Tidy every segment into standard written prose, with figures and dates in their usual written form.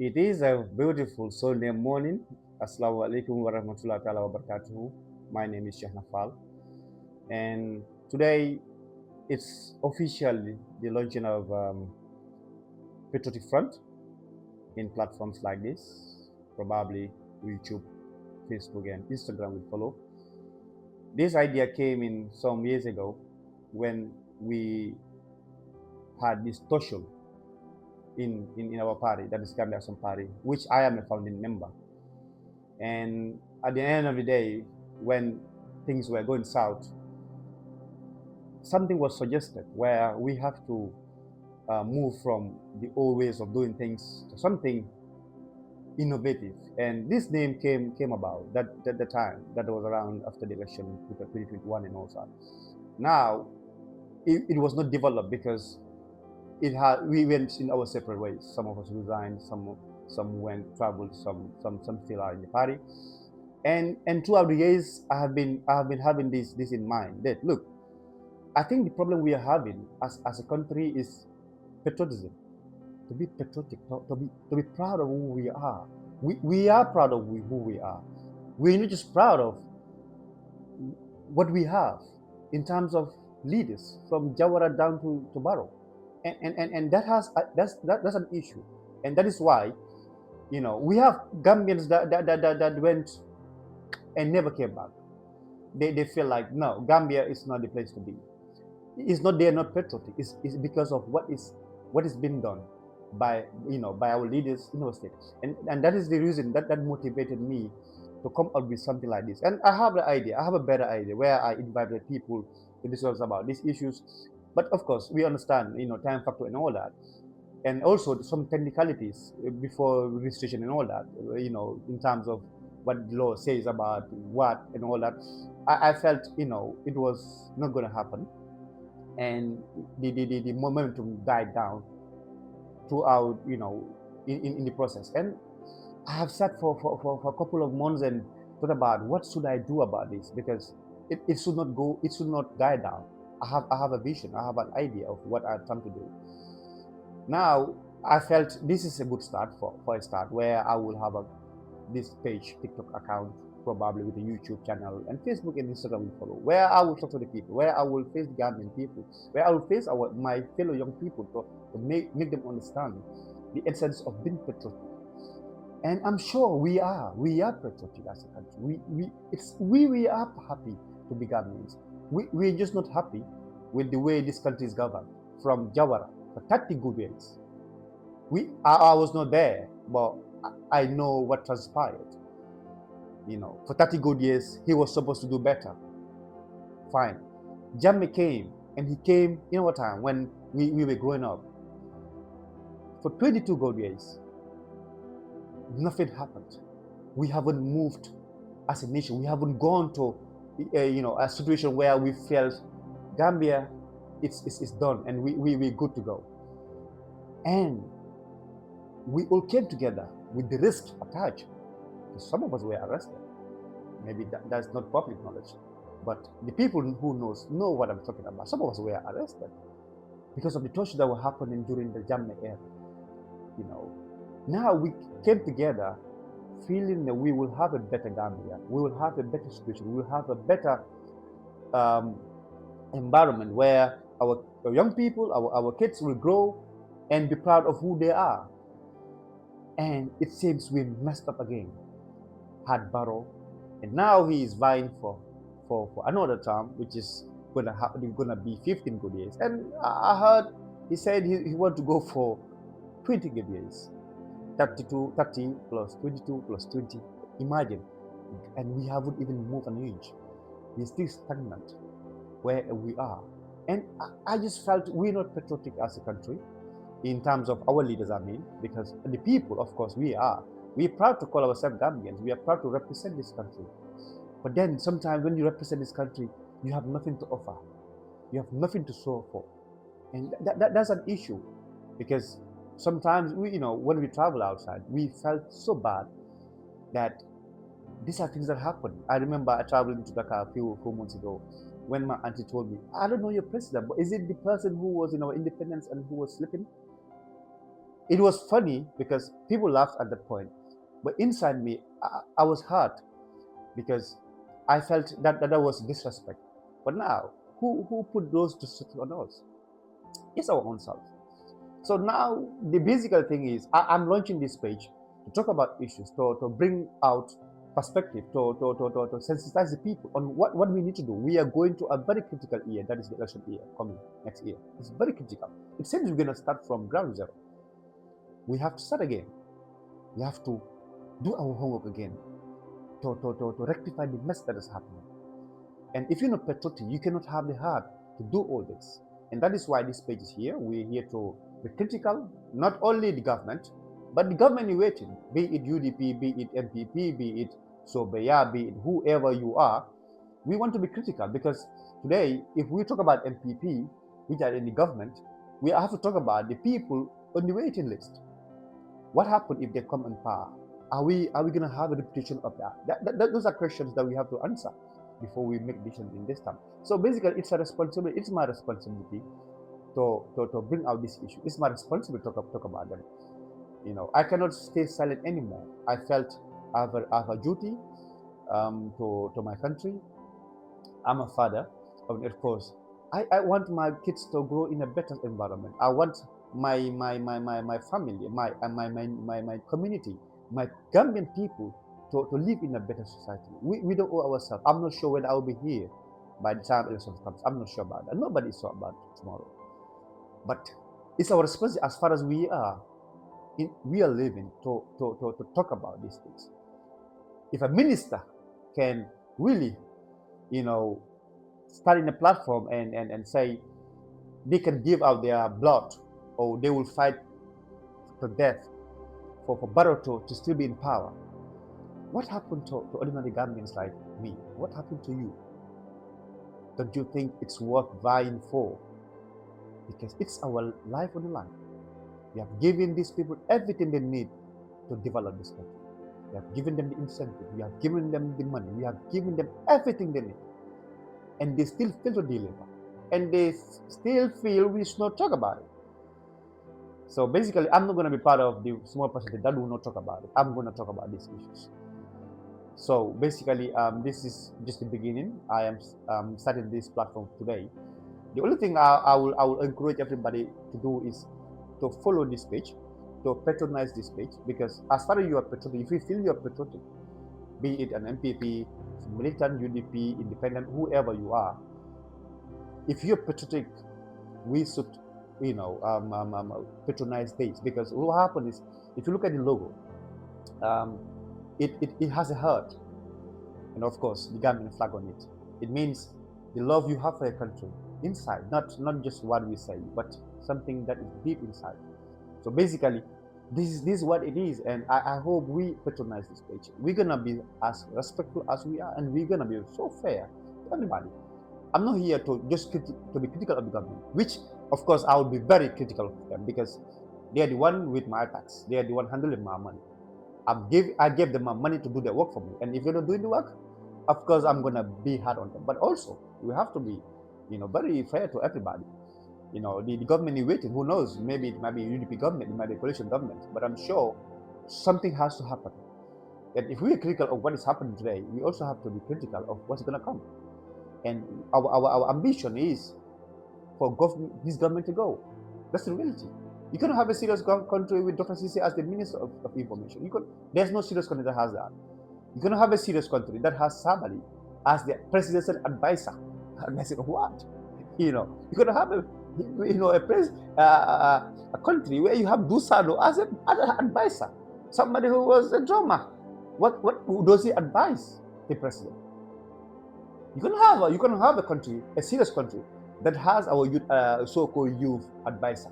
It is a beautiful Sunday morning. Assalamu alaikum warahmatullahi ta'ala wabarakatuh. My name is Sheikh Nafal, and today it's officially the launching of Patriotic Front in platforms like this. Probably YouTube, Facebook, and Instagram will follow. This idea came in some years ago when we had this talk show in our party, that is Gambia Action Party, which I am a founding member. And at the end of the day, when things were going south, something was suggested where we have to move from the old ways of doing things to something innovative. And this name came about that at the time that was around after the election, 2021 and all that. Now, it was not developed because we went in our separate ways. Some of us resigned, some went traveled, some still are in the party. And throughout the years, I have been having this in mind that look, I think the problem we are having as a country is patriotism. To be patriotic, to be proud of who we are. We are proud of who we are. We're not just proud of what we have in terms of leaders from Jawara down to Barrow. And that's an issue. And that is why, we have Gambians that went and never came back. They feel like, no, Gambia is not the place to be. It's not they're not patriotic. It's because of what is being done by our leaders in our state. And that is the reason that motivated me to come up with something like this. And I have the idea, I have a better idea where I invited people to discuss about these issues. But of course, we understand, time factor and all that, and also some technicalities before registration and all that, in terms of what the law says about what and all that. I felt, it was not going to happen, and the momentum died down throughout, in the process. And I have sat for a couple of months and thought about what should I do about this, because it should not go, it should not die down. I have a vision, I have an idea of what I'm trying to do. Now I felt this is a good start for a start where I will have this page, TikTok account, probably with a YouTube channel, and Facebook and Instagram will follow, where I will talk to the people, where I will face the Gambian people, where I will face my fellow young people to make them understand the essence of being patriotic. And I'm sure we are patriotic as a country. We are happy to be Gambians. We're just not happy with the way this country is governed from Jawara for 30 good years. I was not there, but I know what transpired. For 30 good years, he was supposed to do better. Fine. Jammeh came, and he came in our time when we were growing up. For 22 good years, nothing happened. We haven't moved as a nation. We haven't gone to a situation where we felt Gambia, it's done, and we're good to go. And we all came together with the risk attached. Some of us were arrested. Maybe that's not public knowledge, but the people who know what I'm talking about. Some of us were arrested because of the torture that were happening during the Jammeh era. Now we came together feeling that we will have a better Gambia, we will have a better situation, we will have a better environment where our young people, our kids will grow and be proud of who they are. And it seems we messed up again. Had Barrow, and now he is vying for another term, which is gonna be 15 good years. And I heard he said he want to go for 20 good years, 30 plus 22 plus 20. Imagine, and we haven't even moved an inch. We're still stagnant where we are, and I just felt we're not patriotic as a country in terms of our leaders. I mean, because the people, of course, we are. We're proud to call ourselves Gambians. We are proud to represent this country. But then sometimes when you represent this country, you have nothing to offer. You have nothing to show for. And that's an issue. Because sometimes, when we travel outside, we felt so bad that these are things that happen. I remember I traveled to Dakar a few months ago when my auntie told me, I don't know your president, but is it the person who was in our independence and who was sleeping? It was funny because people laughed at that point, but inside me, I was hurt because I felt that was disrespect. But now, who put those disrespect on us? It's our own self. So now the basic thing is I'm launching this page to talk about issues, to bring out perspective, to sensitize the people on what we need to do. We are going to a very critical year, that is the election year coming next year. It's very critical. It seems we're going to start from ground zero. We have to start again. We have to do our homework again to rectify the mess that is happening. And if you're not patriotic, you cannot have the heart to do all this. And that is why this page is here. We're here to be critical, not only the government, but the government in waiting, be it UDP, be it MPP, be it Sobeya, be it whoever you are. We want to be critical because today, if we talk about MPP, which are in the government, we have to talk about the people on the waiting list. What happens if they come in power? Are we going to have a reputation of that? Those are questions that we have to answer before we make decisions in this time. So basically, it's a responsibility. It's my responsibility to bring out this issue. It's my responsibility to talk about them. I cannot stay silent anymore. I felt I have a duty to my country. I'm a father, of course. I want my kids to grow in a better environment. I want my family, my community, my Gambian people to live in a better society. We don't owe ourselves. I'm not sure whether I'll be here by the time election comes. I'm not sure about that. Nobody is sure about tomorrow. But it's our responsibility as far as we are living to talk about these things. If a minister can really, start in a platform and say they can give out their blood or they will fight to death for Barrow to still be in power. What happened to ordinary Gambians like me? What happened to you? Don't you think it's worth vying for? Because it's our life on the line. We have given these people everything they need to develop this country. We have given them the incentive. We have given them the money. We have given them everything they need. And they still fail to deliver. And they still feel we should not talk about it. So basically, I'm not going to be part of the small percentage that will not talk about it. I'm going to talk about these issues. So basically, this is just the beginning. I am starting this platform today. The only thing I will encourage everybody to do is to follow this page, to patronize this page, because as far as you are patriotic, if you feel you are patriotic, be it an MPP, militant, UDP, independent, whoever you are, if you're patriotic, we should, patronize this, because what happens is, if you look at the logo, it has a heart, and of course the Gambian flag on it. It means the love you have for your country inside, not just what we say, but something that is deep inside. So basically, this is what it is, and I hope we patronize this page. We're gonna be as respectful as we are, and we're gonna be so fair to everybody. I'm not here to just to be critical of the government, which of course I will be very critical of them because they are the one with my tax. They are the one handling my money. I gave them my money to do their work for me, and if they're not doing the work, of course I'm gonna be hard on them. But also we have to be, very fair to everybody. The government is waiting. Who knows? Maybe it might be a UDP government, it might be a coalition government. But I'm sure something has to happen. And if we are critical of what is happening today, we also have to be critical of what's going to come. And our ambition is for this government to go. That's the reality. You cannot have a serious country with Dr. Sisi as the Minister of Information. There's no serious country that has that. You cannot have a serious country that has somebody as the presidential advisor. Advisor of what? You cannot have a country where you have Dusano as an advisor, somebody who was a drummer. What does he advise the president? You can have a country, a serious country, that has our youth, so-called youth advisor.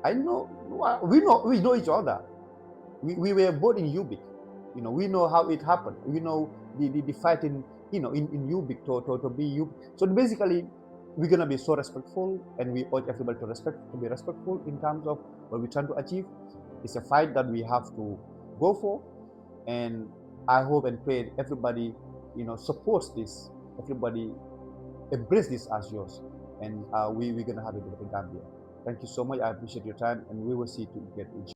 I know we know each other. We were both in Ubik. We know how it happened. We know the fighting, in Ubik to be Ubik. So basically, we're gonna be so respectful, and we urge everybody to be respectful in terms of what we're trying to achieve. It's a fight that we have to go for, and I hope and pray everybody, supports this. Everybody embrace this as yours, and we're gonna have a bit of a Gambia. Thank you so much. I appreciate your time, and we will see you again.